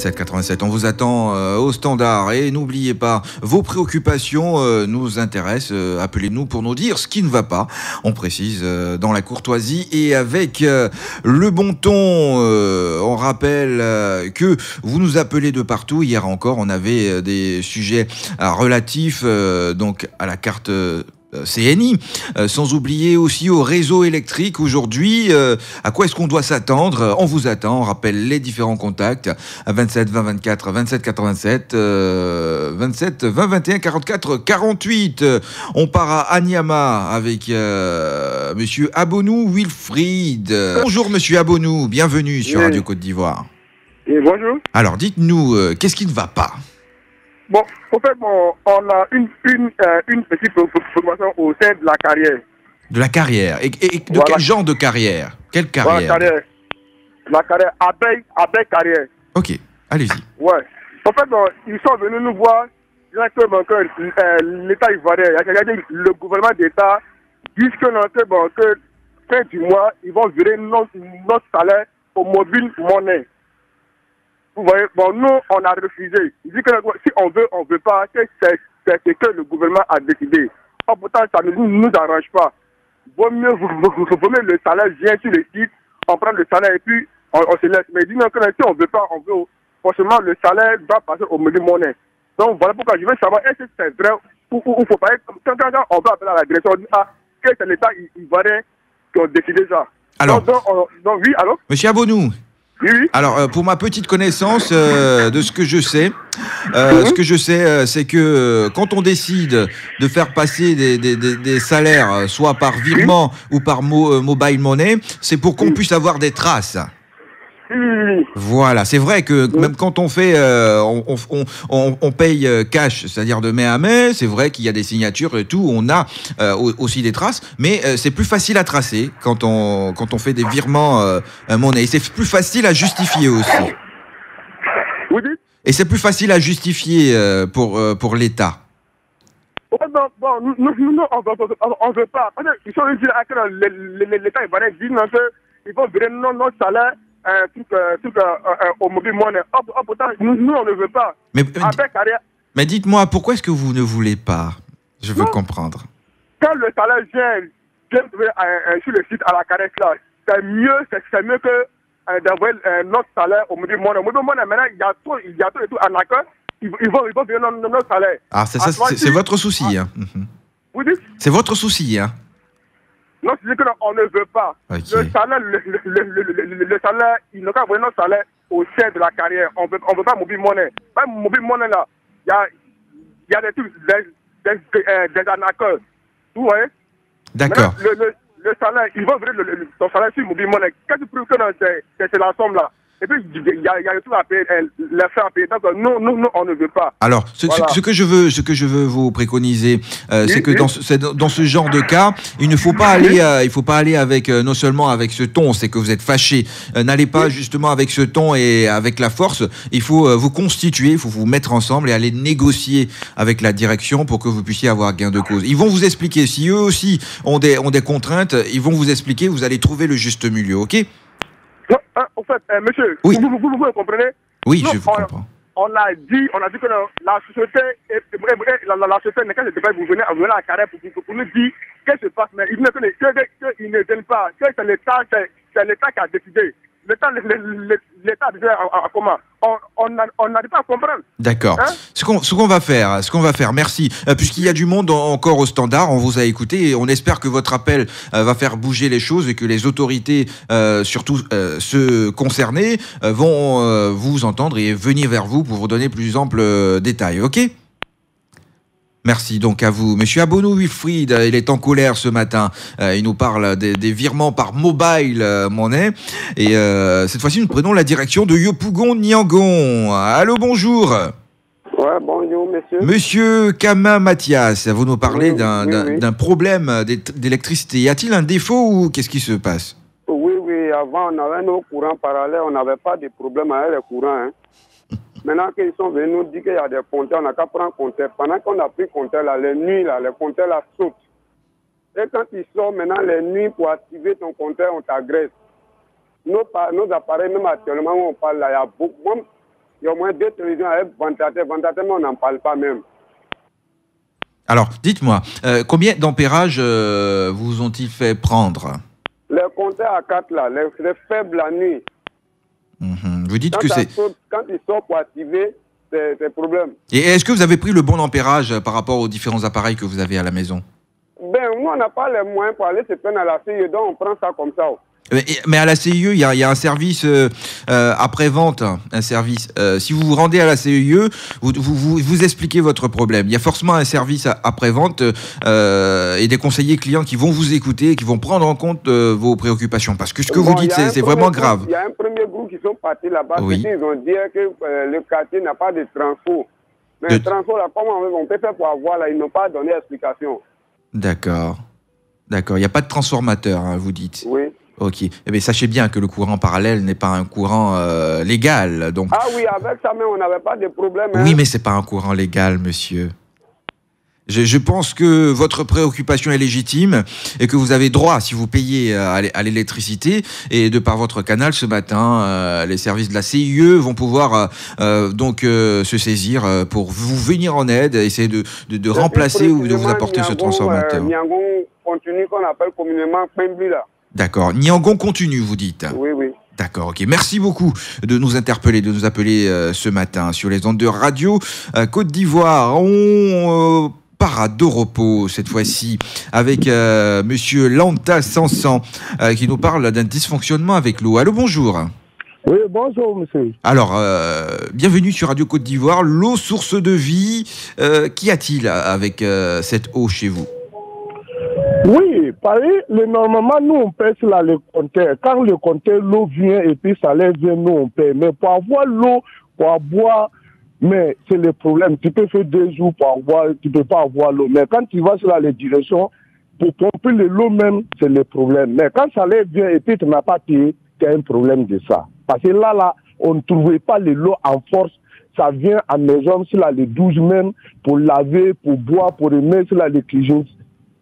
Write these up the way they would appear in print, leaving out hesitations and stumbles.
87 87. On vous attend au standard et n'oubliez pas, vos préoccupations nous intéressent. Appelez-nous pour nous dire ce qui ne va pas. On précise dans la courtoisie et avec le bon ton. On rappelle que vous nous appelez de partout. Hier encore, on avait des sujets relatifs donc à la carte CNI, sans oublier aussi au réseau électrique aujourd'hui. À quoi est-ce qu'on doit s'attendre? On vous attend, on rappelle les différents contacts à 27 20 24 27 87 27 20 21 44 48. On part à Anyama avec monsieur Abonou Wilfried. Bonjour monsieur Abonou, bienvenue sur Radio Côte d'Ivoire. Et bonjour. Alors dites-nous, qu'est-ce qui ne va pas? Bon, en fait, on a une petite formation au sein de la carrière. De la carrière. Et de voilà. Quel genre de carrière? Quelle carrière? Voilà, la carrière, abeille carrière. Ok, allez-y. Ouais. En fait, ils sont venus nous voir directement que l'État ivoirien, le gouvernement d'État, dit que fin du mois, ils vont virer notre salaire au mobile monnaie. Vous voyez, bon, nous, on a refusé. Il dit que si on veut pas, c'est ce que le gouvernement a décidé. Or, pourtant, ça ne nous arrange pas. Vaut mieux le salaire vient sur le site, on prend le salaire et puis on se laisse. Mais il dit non, que si on veut pas, on veut, forcément, le salaire doit passer au menu monnaie. Donc, voilà pourquoi je veux savoir, est-ce que c'est vrai ou faut pas être, quand on va appeler à la direction, on dit, que c'est l'État ivoirien qui a décidé ça. Alors, donc, oui, alors? Monsieur Abonou. Oui. Alors, pour ma petite connaissance de ce que je sais, c'est que quand on décide de faire passer des salaires, soit par virement ou par mobile money, c'est pour qu'on puisse avoir des traces. Voilà, c'est vrai que même quand on fait, on paye cash, c'est-à-dire de mai à mai, c'est vrai qu'il y a des signatures et tout, on a aussi des traces, mais c'est plus facile à tracer quand on fait des virements monnaie. Et c'est plus facile à justifier aussi. Vous dites? Et c'est plus facile à justifier pour l'État. Bon, nous, on veut pas. Ils sont dit que l'État ivoirien dit qu'ils vont virer notre salaire. Au mobile monnaie. Pourtant, nous, on ne veut pas. Mais dites-moi, pourquoi est-ce que vous ne voulez pas? Je veux comprendre. Quand le salaire vient sur le site à la caresse là, c'est mieux que d'envoyer notre salaire au mobile monnaie. Au mobile monnaie, maintenant, il y a tout et tout en accord. Ils vont virer notre salaire. Ah, c'est votre souci. Hein. Vous dites? C'est votre souci, hein. Non, c'est que on ne veut pas. Okay. Le salaire, il n'a qu'à envoyer notre salaire au sein de la carrière. On veut pas mobile monnaie. Pas mobile monnaie là. Il y a des trucs, des accords. Vous voyez? D'accord. Le salaire, ils vont ouvrir ton salaire sur mobile monnaie. Qu'est-ce que tu prouves que c'est la somme là? Et puis, il y a tout à payer, les frais à payer. Donc, nous, on ne veut pas. Alors, ce que je veux vous préconiser, c'est que dans ce genre de cas, il ne faut pas aller avec, non seulement avec ce ton, c'est que vous êtes fâché. N'allez pas justement avec ce ton et avec la force. Il faut vous constituer, il faut vous mettre ensemble et aller négocier avec la direction pour que vous puissiez avoir gain de cause. Ils vont vous expliquer. Si eux aussi ont des contraintes, ils vont vous expliquer, vous allez trouver le juste milieu, ok? En fait, monsieur, oui. vous comprenez? Oui, je vous comprends. On a dit que la société, la société n'est qu'à vous venir à la carrière pour nous dire qu'est-ce qui se passe. Mais ils ne viennent pas, que c'est l'État qui a décidé. L'État a décidé comment? On n'arrive pas à comprendre. D'accord. Hein? Ce qu'on va faire, merci. Puisqu'il y a du monde encore au standard, on vous a écouté et on espère que votre appel va faire bouger les choses et que les autorités, surtout ceux concernés, vont vous entendre et venir vers vous pour vous donner plus amples détails. Ok ? Merci donc à vous. Monsieur Abonou Wilfried, il est en colère ce matin. Il nous parle des virements par mobile monnaie. Et cette fois-ci, nous prenons la direction de Yopougon Niangon. Allô, bonjour. Ouais, bonjour, monsieur. Monsieur Kama Mathias, vous nous parlez d'un problème d'électricité. Y a-t-il un défaut ou qu'est-ce qui se passe? Oui. Avant, on avait nos courants parallèles. On n'avait pas de problème avec les courants, hein. Maintenant qu'ils sont venus nous dire qu'il y a des compteurs, on n'a qu'à prendre compteur. Pendant qu'on a pris compteur, là, les nuits, là, les compteurs là, sautent. Et quand ils sortent maintenant les nuits pour activer ton compteur, on t'agresse. Nos appareils, même actuellement où on parle là, il y a beaucoup. Il y a au moins 2 télévisions avec ventilateur. Ventilateur, mais on n'en parle pas même. Alors, dites-moi, combien d'ampérage vous ont-ils fait prendre? Les compteurs à 4 là, les faibles la nuit. Vous dites que c'est... Quand ils sortent pour activer, c'est problème. Et est-ce que vous avez pris le bon ampérage par rapport aux différents appareils que vous avez à la maison? Ben, nous, on n'a pas les moyens pour aller se prendre à la CIE, donc on prend ça comme ça. Mais à la CIE, il y a un service après-vente, un service. Si vous vous rendez à la CIE, vous expliquez votre problème. Il y a forcément un service après-vente et des conseillers clients qui vont vous écouter et qui vont prendre en compte vos préoccupations. Parce que ce que vous dites, c'est vraiment grave. Il y a un premier groupe qui sont partis là-bas, oui. Ils ont dit que le quartier n'a pas de transport. Mais le transport, là, comment on peut faire pour avoir, là, ils n'ont pas donné d'explication. D'accord. D'accord. Il n'y a pas de transformateur, hein, vous dites. Oui. Ok. Eh bien, sachez bien que le courant parallèle n'est pas un courant légal. Donc... Ah oui, avec ça même, on n'avait pas de problème. Oui, mais c'est pas un courant légal, monsieur. Je pense que votre préoccupation est légitime et que vous avez droit, si vous payez à l'électricité, et de par votre canal ce matin, les services de la CIE vont pouvoir donc se saisir pour vous venir en aide, essayer de remplacer ou de vous apporter ce transformateur. Niangon continu qu'on appelle communément Pembli là. D'accord. Niangon continu, vous dites? Oui, oui. D'accord, ok. Merci beaucoup de nous interpeller, de nous appeler ce matin sur les ondes de radio Côte d'Ivoire. On part à Doropo cette fois-ci avec Monsieur Lanta Sansan qui nous parle d'un dysfonctionnement avec l'eau. Allô, bonjour. Oui, bonjour, monsieur. Alors, bienvenue sur Radio Côte d'Ivoire. L'eau, source de vie. Qu'y a-t-il avec cette eau chez vous? Oui, normalement, nous, on paie là le compteur. Quand le compteur, l'eau vient et puis ça lève, nous, on paie. Mais pour avoir l'eau, pour boire, mais c'est le problème. Tu peux faire 2 jours pour avoir, tu peux pas avoir l'eau. Mais quand tu vas sur la direction, pour pomper l'eau même, c'est le problème. Mais quand ça lève bien et puis tu n'as pas payé, tu as un problème de ça. Parce que là, on ne trouvait pas l'eau en force. Ça vient à maison, sur les 12 même, pour laver, pour boire, pour remettre sur les cuisines.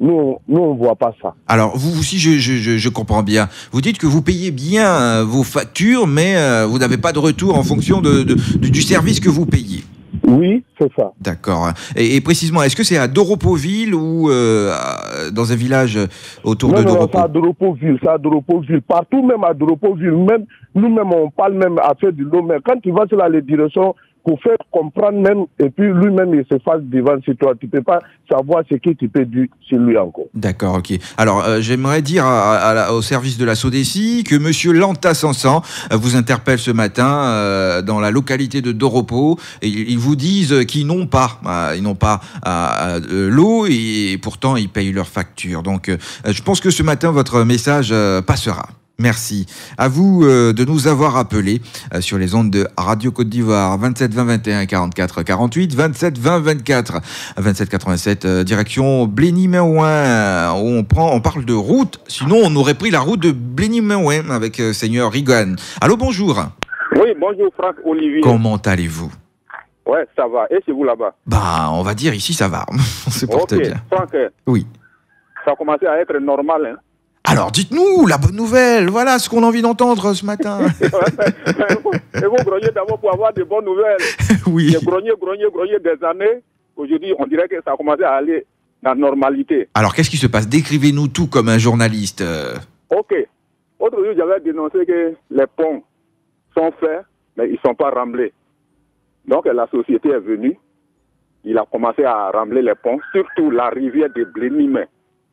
Nous, on ne voit pas ça. Alors, vous, si je comprends bien, vous dites que vous payez bien vos factures, mais vous n'avez pas de retour en fonction du service que vous payez. Oui, c'est ça. D'accord. Et précisément, est-ce que c'est à Doropoville ou dans un village autour de Doropo? Non, c'est à Doropoville, Partout, même à Doropoville, même, nous-mêmes, on parle même à faire de l'eau, mais quand tu vas sur la direction, pour faire comprendre même, et puis lui-même, il se fasse devant sur toi. Tu ne peux pas savoir ce que tu peux dire sur lui encore. D'accord, ok. Alors, j'aimerais dire au service de la SODECI que Monsieur Lanta Sansan vous interpelle ce matin dans la localité de Doropo. Et ils vous disent qu'ils n'ont pas, l'eau et pourtant ils payent leurs factures. Donc, je pense que ce matin, votre message passera. Merci. À vous de nous avoir appelés sur les ondes de Radio Côte d'Ivoire 27 20 21 44 48 27 20 24 27 87 direction Blény-Merouin où on parle de route. Sinon on aurait pris la route de Blény-Merouin avec Seigneur Rigan. Allô, bonjour. Oui, bonjour Franck Olivier. Comment allez-vous? Ouais, ça va. Et chez vous là-bas? Bah, on va dire ici ça va. On se porte bien. Franck. Oui. Ça a commencé à être normal, hein? Alors, dites-nous la bonne nouvelle. Voilà ce qu'on a envie d'entendre ce matin. Il faut grogner d'abord pour avoir de bonnes nouvelles. Oui. J'ai grogné des années. Aujourd'hui, on dirait que ça a commencé à aller dans la normalité. Alors, qu'est-ce qui se passe? Décrivez-nous tout comme un journaliste. Ok. Aujourd'hui, j'avais dénoncé que les ponts sont faits, mais ils ne sont pas remblés. Donc, la société est venue. Il a commencé à rembler les ponts, surtout la rivière de Blény-Merouin,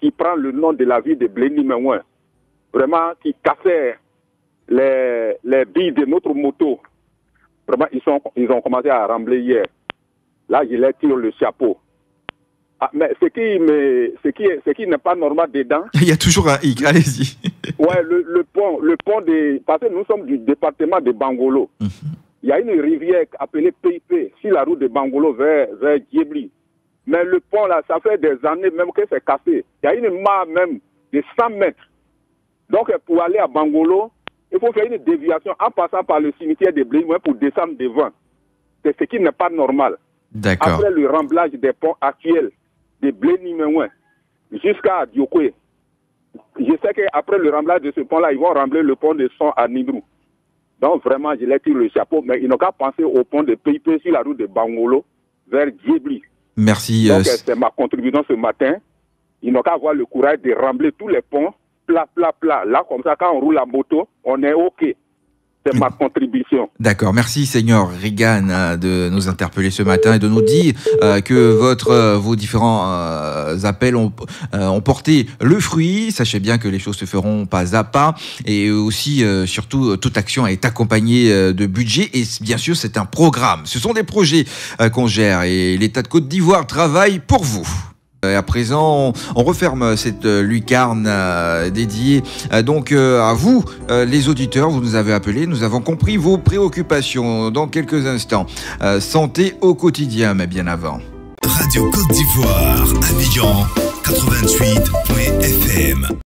qui prend le nom de la ville de Blény-Merouin, vraiment qui cassait les billes de notre moto. Vraiment, ils ont commencé à rembler hier. Là, je leur tire le chapeau. Ah, mais ce qui n'est pas normal dedans... Il y a toujours un hic, allez-y. Ouais, le pont parce que nous sommes du département de Bangolo. Il y a une rivière appelée PIP, sur la route de Bangolo vers Djebli. Mais le pont, là, ça fait des années même que c'est cassé. Il y a une mare même de 100 mètres. Donc, pour aller à Bangolo, il faut faire une déviation en passant par le cimetière de Blény-Merouin pour descendre devant. C'est ce qui n'est pas normal. D'accord. Après le remblage des ponts actuels de Blény-Merouin jusqu'à Diokwe, je sais qu'après le remblage de ce pont-là, ils vont rembler le pont de Son à Nibrou. Donc vraiment, je leur tire le chapeau, mais ils n'ont qu'à penser au pont de PIP sur la route de Bangolo vers Djibli. Merci. Donc c'est ma contribution ce matin. Ils n'ont qu'à avoir le courage de rembler tous les ponts, plat. Là, comme ça, quand on roule la moto, on est OK. C'est ma contribution. D'accord. Merci, Seigneur Reagan, de nous interpeller ce matin et de nous dire que vos différents appels ont porté le fruit. Sachez bien que les choses se feront pas à pas. Et aussi, surtout, toute action est accompagnée de budget. Et bien sûr, c'est un programme. Ce sont des projets qu'on gère. Et l'État de Côte d'Ivoire travaille pour vous. Et à présent, on referme cette lucarne dédiée donc à vous, les auditeurs. Vous nous avez appelés, nous avons compris vos préoccupations. Dans quelques instants, santé au quotidien, mais bien avant. Radio Côte d'Ivoire, Abidjan 88.fm.